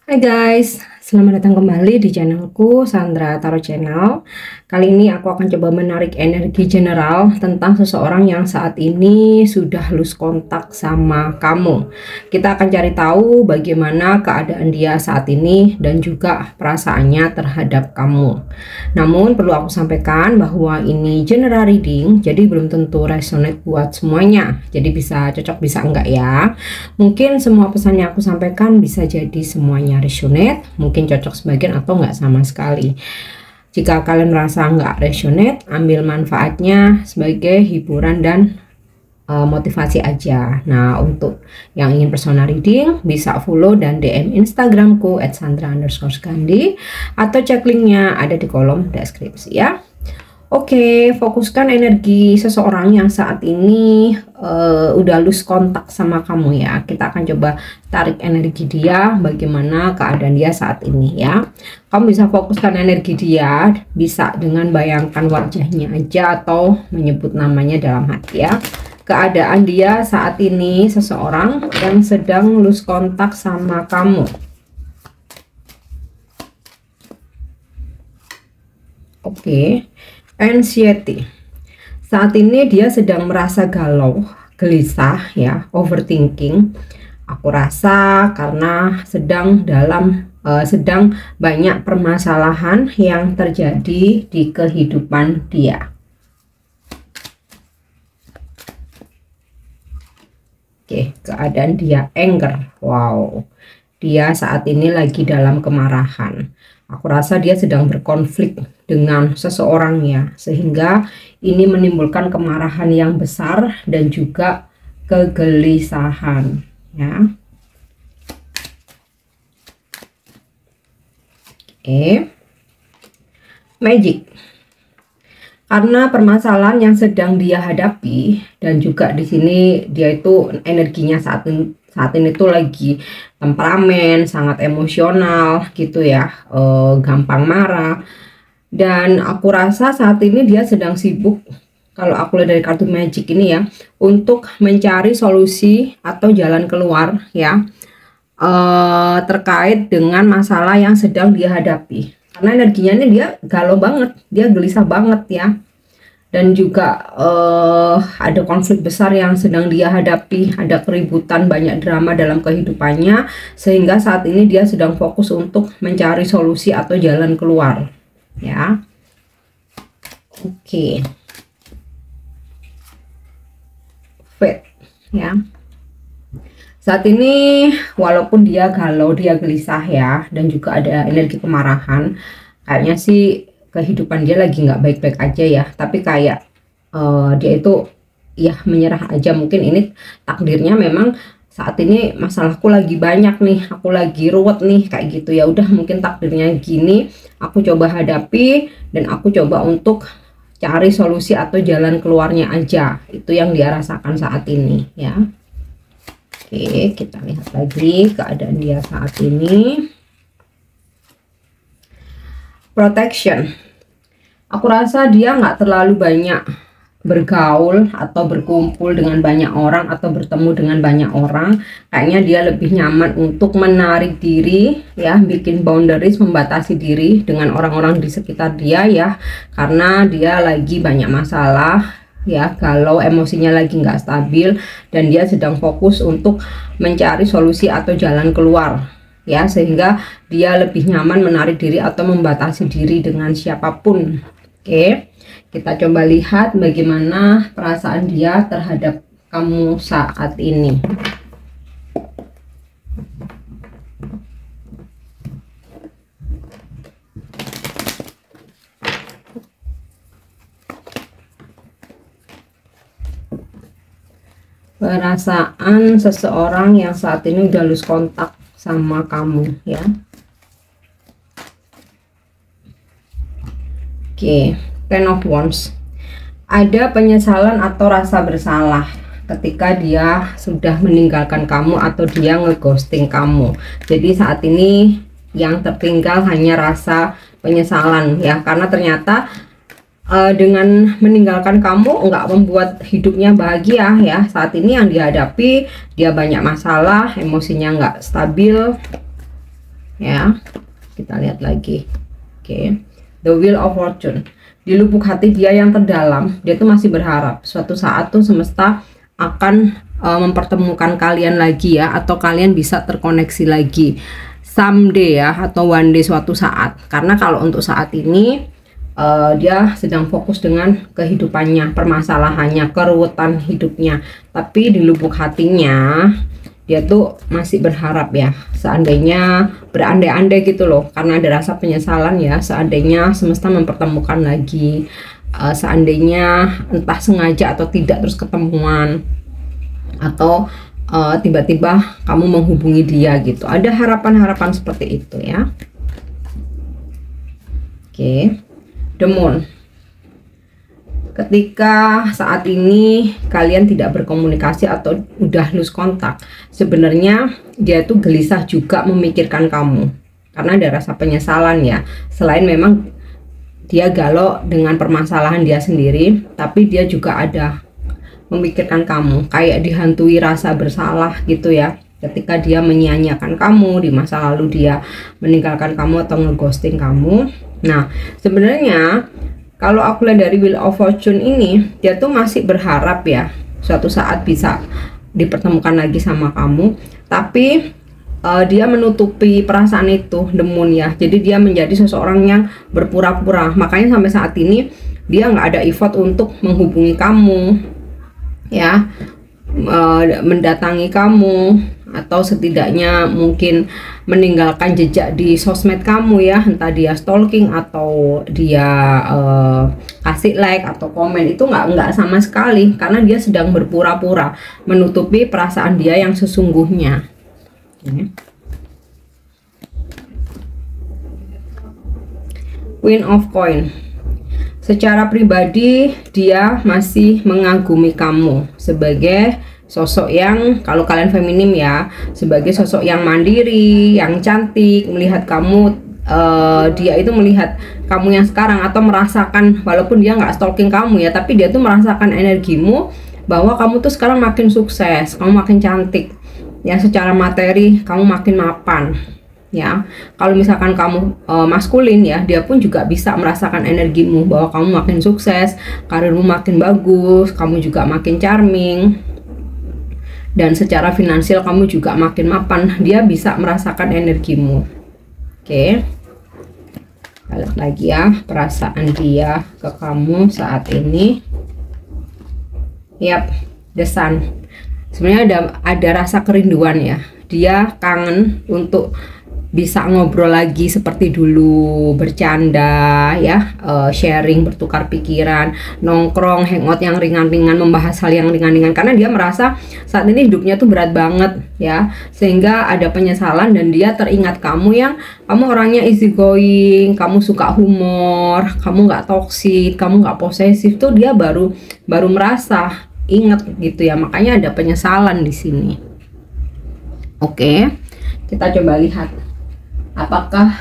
Hai guys, selamat datang kembali di channelku Sandra Tarot Channel. Kali ini aku akan coba menarik energi general tentang seseorang yang saat ini sudah lose kontak sama kamu. Kita akan cari tahu bagaimana keadaan dia saat ini dan juga perasaannya terhadap kamu. Namun perlu aku sampaikan bahwa ini general reading, jadi belum tentu resonate buat semuanya. Jadi bisa cocok bisa enggak ya. Mungkin semua pesan yang aku sampaikan bisa jadi semuanya resonate, mungkin cocok sebagian atau enggak sama sekali. Jika kalian merasa enggak resonate, ambil manfaatnya sebagai hiburan dan motivasi aja. Nah, untuk yang ingin personal reading bisa follow dan DM Instagramku @sandra_gandhi atau cek linknya ada di kolom deskripsi ya. Oke, fokuskan energi seseorang yang saat ini udah lose kontak sama kamu ya. Kita akan coba tarik energi dia, bagaimana keadaan dia saat ini ya. Kamu bisa fokuskan energi dia, bisa dengan bayangkan wajahnya aja atau menyebut namanya dalam hati ya. Keadaan dia saat ini seseorang yang sedang lose kontak sama kamu. Oke. Anxiety. Saat ini dia sedang merasa galau, gelisah ya, overthinking. Aku rasa karena sedang banyak permasalahan yang terjadi di kehidupan dia. Oke, keadaan dia anger. Wow. Dia saat ini lagi dalam kemarahan. Aku rasa dia sedang berkonflik dengan seseorang ya, sehingga ini menimbulkan kemarahan yang besar dan juga kegelisahan ya. Oke. Magic. Karena permasalahan yang sedang dia hadapi dan juga di sini dia itu energinya saat ini tuh lagi temperamen, sangat emosional gitu ya, gampang marah. Dan aku rasa saat ini dia sedang sibuk, kalau aku lihat dari kartu magic ini ya, untuk mencari solusi atau jalan keluar ya, terkait dengan masalah yang sedang dia hadapi. Karena energinya ini dia galau banget, dia gelisah banget ya. Dan juga ada konflik besar yang sedang dia hadapi, ada keributan, banyak drama dalam kehidupannya, sehingga saat ini dia sedang fokus untuk mencari solusi atau jalan keluar ya. Oke. Fate ya. Saat ini walaupun dia galau, dia gelisah ya, dan juga ada energi kemarahan, kayaknya sih kehidupan dia lagi nggak baik-baik aja ya. Tapi kayak dia itu ya menyerah aja. Mungkin ini takdirnya, memang saat ini masalahku lagi banyak nih, aku lagi ruwet nih kayak gitu ya. Udah, mungkin takdirnya gini, aku coba hadapi dan aku coba untuk cari solusi atau jalan keluarnya aja. Itu yang dia rasakan saat ini ya. Oke, kita lihat lagi keadaan dia saat ini. Protection. Aku rasa dia nggak terlalu banyak bergaul atau berkumpul dengan banyak orang atau bertemu dengan banyak orang. Kayaknya dia lebih nyaman untuk menarik diri ya, bikin boundaries, membatasi diri dengan orang-orang di sekitar dia ya, karena dia lagi banyak masalah ya, galau, emosinya lagi nggak stabil, dan dia sedang fokus untuk mencari solusi atau jalan keluar ya, sehingga dia lebih nyaman menarik diri atau membatasi diri dengan siapapun. Oke, kita coba lihat bagaimana perasaan dia terhadap kamu saat ini. Perasaan seseorang yang saat ini udah lose kontak sama kamu ya. Oke, Ten of Wands. Ada penyesalan atau rasa bersalah ketika dia sudah meninggalkan kamu atau dia ngeghosting kamu. Jadi saat ini yang tertinggal hanya rasa penyesalan ya, karena ternyata dengan meninggalkan kamu nggak membuat hidupnya bahagia ya. Saat ini yang dihadapi, dia banyak masalah, emosinya nggak stabil, ya. Kita lihat lagi. Oke. The Wheel of Fortune. Di lubuk hati dia yang terdalam, dia tuh masih berharap suatu saat tuh semesta akan mempertemukan kalian lagi ya, atau kalian bisa terkoneksi lagi someday ya, atau one day, suatu saat. Karena kalau untuk saat ini dia sedang fokus dengan kehidupannya, permasalahannya, keruwetan hidupnya. Tapi di lubuk hatinya dia tuh masih berharap ya, seandainya berandai-andai gitu loh, karena ada rasa penyesalan ya, seandainya semesta mempertemukan lagi, seandainya entah sengaja atau tidak terus ketemuan, atau tiba-tiba kamu menghubungi dia gitu. Ada harapan-harapan seperti itu ya. Oke. The Moon. Ketika saat ini kalian tidak berkomunikasi atau udah lose kontak, sebenarnya dia tuh gelisah juga memikirkan kamu karena ada rasa penyesalan ya. Selain memang dia galau dengan permasalahan dia sendiri, tapi dia juga ada memikirkan kamu, kayak dihantui rasa bersalah gitu ya. Ketika dia menyia-nyiakan kamu di masa lalu, dia meninggalkan kamu atau ngeghosting kamu. Nah, sebenarnya kalau aku lihat dari Wheel of Fortune ini, dia tuh masih berharap ya suatu saat bisa dipertemukan lagi sama kamu, tapi dia menutupi perasaan itu, The Moon ya. Jadi dia menjadi seseorang yang berpura-pura. Makanya sampai saat ini dia nggak ada effort untuk menghubungi kamu ya, mendatangi kamu, atau setidaknya mungkin meninggalkan jejak di sosmed kamu ya, entah dia stalking atau dia kasih like atau komen. Itu nggak sama sekali, karena dia sedang berpura-pura menutupi perasaan dia yang sesungguhnya. Queen of Coin. Secara pribadi dia masih mengagumi kamu sebagai sosok yang, kalau kalian feminim ya, sebagai sosok yang mandiri, yang cantik. Melihat kamu, dia itu melihat kamu yang sekarang, atau merasakan, walaupun dia nggak stalking kamu ya, tapi dia tuh merasakan energimu bahwa kamu tuh sekarang makin sukses, kamu makin cantik ya, secara materi kamu makin mapan ya. Kalau misalkan kamu maskulin ya, dia pun juga bisa merasakan energimu bahwa kamu makin sukses, karirmu makin bagus, kamu juga makin charming, dan secara finansial kamu juga makin mapan. Dia bisa merasakan energimu. Oke, lihat lagi ya perasaan dia ke kamu saat ini. Yap, The Sun. Sebenarnya ada rasa kerinduan ya. Dia kangen untuk bisa ngobrol lagi seperti dulu, bercanda ya, sharing, bertukar pikiran, nongkrong, hangout yang ringan-ringan, membahas hal yang ringan-ringan, karena dia merasa saat ini hidupnya tuh berat banget ya, sehingga ada penyesalan. Dan dia teringat kamu yang kamu orangnya easy going, kamu suka humor, kamu nggak toksik, kamu nggak posesif. Tuh dia baru merasa ingat gitu ya, makanya ada penyesalan di sini. Oke, kita coba lihat apakah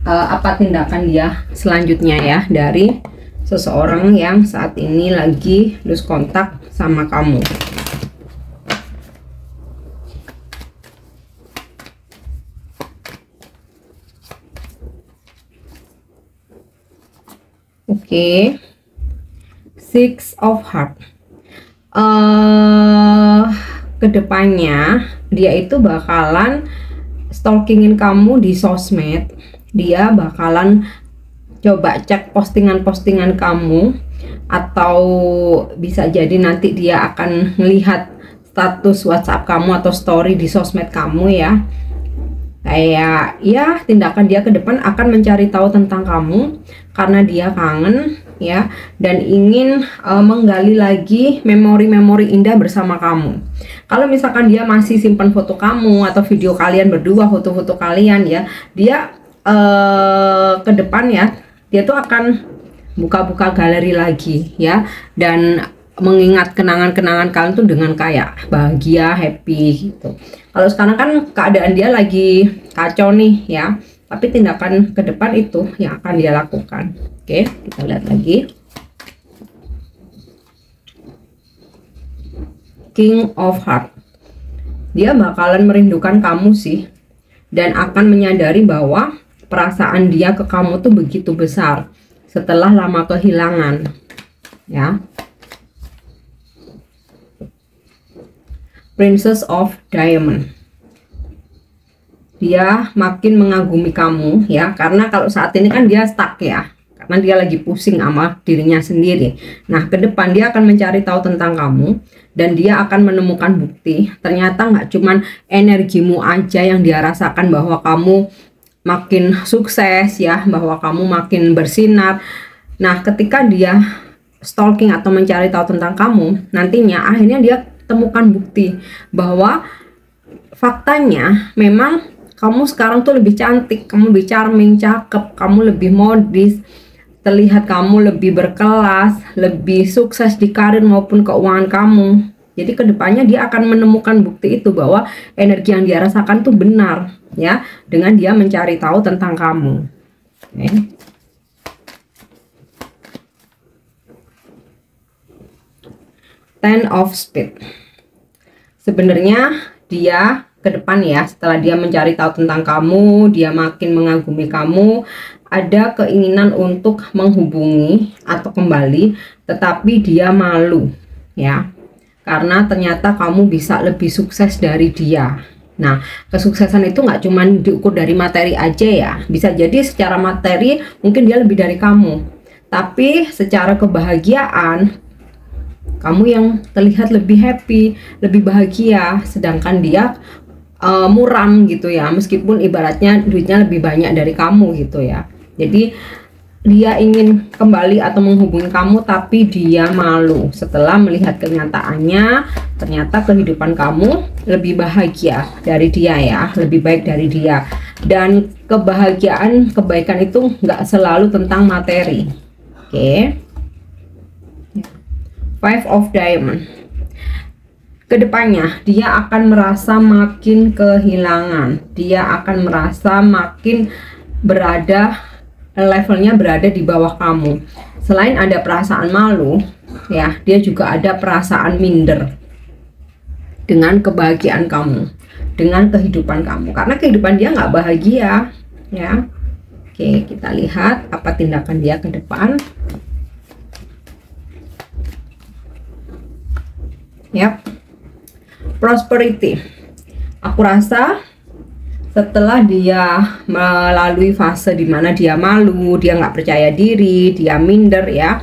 apa tindakan dia selanjutnya ya dari seseorang yang saat ini lagi lose kontak sama kamu. Oke. Six of Heart. Kedepannya dia itu bakalan stalkingin kamu di sosmed. Dia bakalan coba cek postingan-postingan kamu, atau bisa jadi nanti dia akan melihat status WhatsApp kamu atau story di sosmed kamu ya. Kayak ya, tindakan dia ke depan akan mencari tahu tentang kamu karena dia kangen ya, dan ingin menggali lagi memori-memori indah bersama kamu. Kalau misalkan dia masih simpan foto kamu atau video kalian berdua, foto-foto kalian ya, dia ke depan ya, dia tuh akan buka-buka galeri lagi ya, dan mengingat kenangan-kenangan kalian tuh dengan kayak bahagia, happy gitu. Kalau sekarang kan keadaan dia lagi kacau nih ya, tapi tindakan ke depan itu yang akan dia lakukan. Oke, kita lihat lagi. King of Heart. Dia bakalan merindukan kamu sih. dan akan menyadari bahwa perasaan dia ke kamu tuh begitu besar setelah lama kehilangan, ya. Princess of Diamond. Dia makin mengagumi kamu, ya, karena kalau saat ini kan dia stuck, ya, karena dia lagi pusing sama dirinya sendiri. Nah, ke depan dia akan mencari tahu tentang kamu dan dia akan menemukan bukti. Ternyata nggak cuman energimu aja yang dia rasakan, bahwa kamu makin sukses, ya, bahwa kamu makin bersinar. Nah, ketika dia stalking atau mencari tahu tentang kamu, nantinya akhirnya dia temukan bukti bahwa faktanya memang kamu sekarang tuh lebih cantik, kamu lebih charming, cakep, kamu lebih modis, terlihat kamu lebih berkelas, lebih sukses di karir maupun keuangan kamu. Jadi kedepannya dia akan menemukan bukti itu, bahwa energi yang dia rasakan tuh benar, ya, dengan dia mencari tahu tentang kamu. Oke. Ten of Spades. Sebenarnya dia ke depan, ya, setelah dia mencari tahu tentang kamu, dia makin mengagumi kamu, ada keinginan untuk menghubungi atau kembali, tetapi dia malu, ya, karena ternyata kamu bisa lebih sukses dari dia. Nah, kesuksesan itu nggak cuma diukur dari materi aja, ya, bisa jadi secara materi mungkin dia lebih dari kamu, tapi secara kebahagiaan kamu yang terlihat lebih happy, lebih bahagia, sedangkan dia muram gitu, ya, meskipun ibaratnya duitnya lebih banyak dari kamu gitu, ya. Jadi dia ingin kembali atau menghubungi kamu, tapi dia malu setelah melihat kenyataannya. Ternyata kehidupan kamu lebih bahagia dari dia, ya, lebih baik dari dia. Dan kebahagiaan, kebaikan itu nggak selalu tentang materi. Oke. Five of Diamond. Kedepannya dia akan merasa makin kehilangan, dia akan merasa makin berada, levelnya berada di bawah kamu. Selain ada perasaan malu, ya, dia juga ada perasaan minder dengan kebahagiaan kamu, dengan kehidupan kamu, karena kehidupan dia nggak bahagia, ya. Oke, kita lihat apa tindakan dia ke depan. Yap. Prosperity. Aku rasa setelah dia melalui fase dimana dia malu, dia nggak percaya diri, dia minder, ya,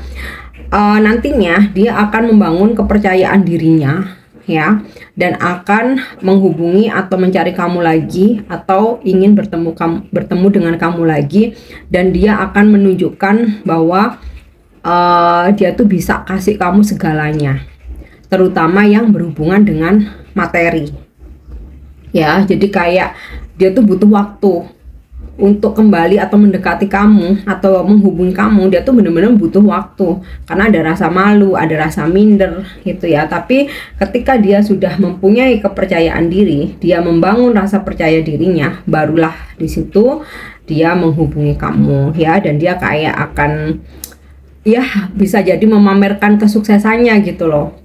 nantinya dia akan membangun kepercayaan dirinya, ya, dan akan menghubungi atau mencari kamu lagi, atau ingin bertemu dengan kamu lagi, dan dia akan menunjukkan bahwa dia tuh bisa kasih kamu segalanya, terutama yang berhubungan dengan materi, ya. Jadi kayak dia tuh butuh waktu untuk kembali atau mendekati kamu atau menghubungi kamu. Dia tuh bener-bener butuh waktu karena ada rasa malu, ada rasa minder gitu, ya. Tapi ketika dia sudah mempunyai kepercayaan diri, dia membangun rasa percaya dirinya, barulah di situ dia menghubungi kamu, ya. Dan dia kayak akan, ya, bisa jadi memamerkan kesuksesannya gitu loh,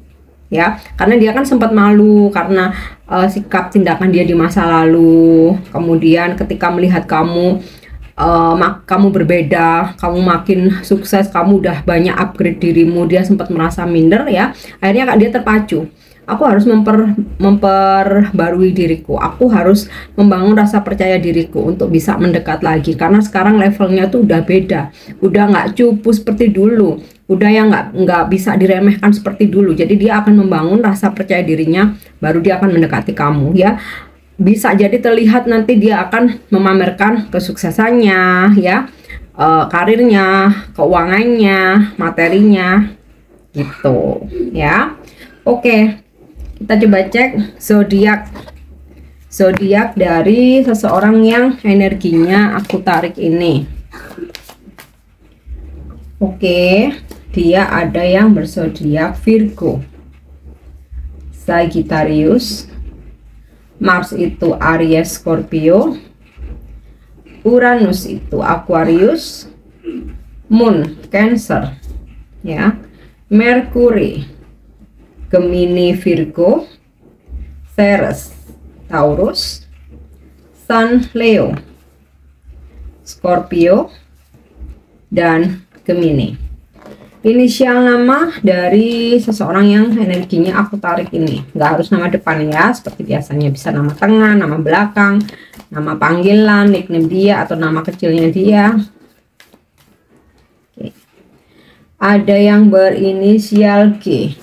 ya, karena dia kan sempat malu karena sikap tindakan dia di masa lalu. Kemudian ketika melihat kamu kamu berbeda, kamu makin sukses, kamu udah banyak upgrade dirimu, dia sempat merasa minder, ya. Akhirnya dia terpacu, aku harus memperbarui diriku, aku harus membangun rasa percaya diriku untuk bisa mendekat lagi, karena sekarang levelnya tuh udah beda, udah nggak cupu seperti dulu, udah yang nggak bisa diremehkan seperti dulu. Jadi dia akan membangun rasa percaya dirinya, baru dia akan mendekati kamu, ya. Bisa jadi terlihat nanti dia akan memamerkan kesuksesannya, ya, karirnya, keuangannya, materinya gitu, ya. Oke, kita coba cek zodiak dari seseorang yang energinya aku tarik ini. Oke, dia ada yang berzodiak Virgo, Sagittarius, Mars itu Aries Scorpio, Uranus itu Aquarius, Moon Cancer, ya, Mercury Gemini Virgo, Ceres Taurus, Sun, Leo, Scorpio, dan Gemini. Inisial nama dari seseorang yang energinya aku tarik ini. Nggak harus nama depan ya, seperti biasanya. Bisa nama tengah, nama belakang, nama panggilan, nickname dia, atau nama kecilnya dia. Oke. Ada yang berinisial G,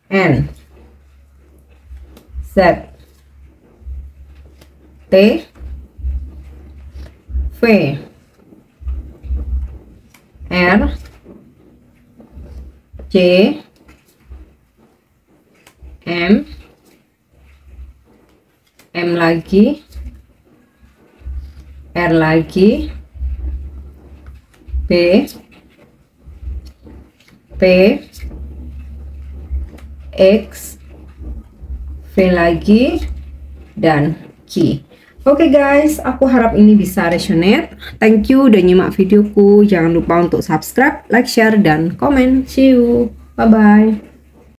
N, Z, T, V, R, C, M, M lagi, R lagi, B, P, X, V lagi, dan Q. Oke guys, aku harap ini bisa resonate. Thank you udah nyimak videoku. Jangan lupa untuk subscribe, like, share, dan komen. See you. Bye-bye.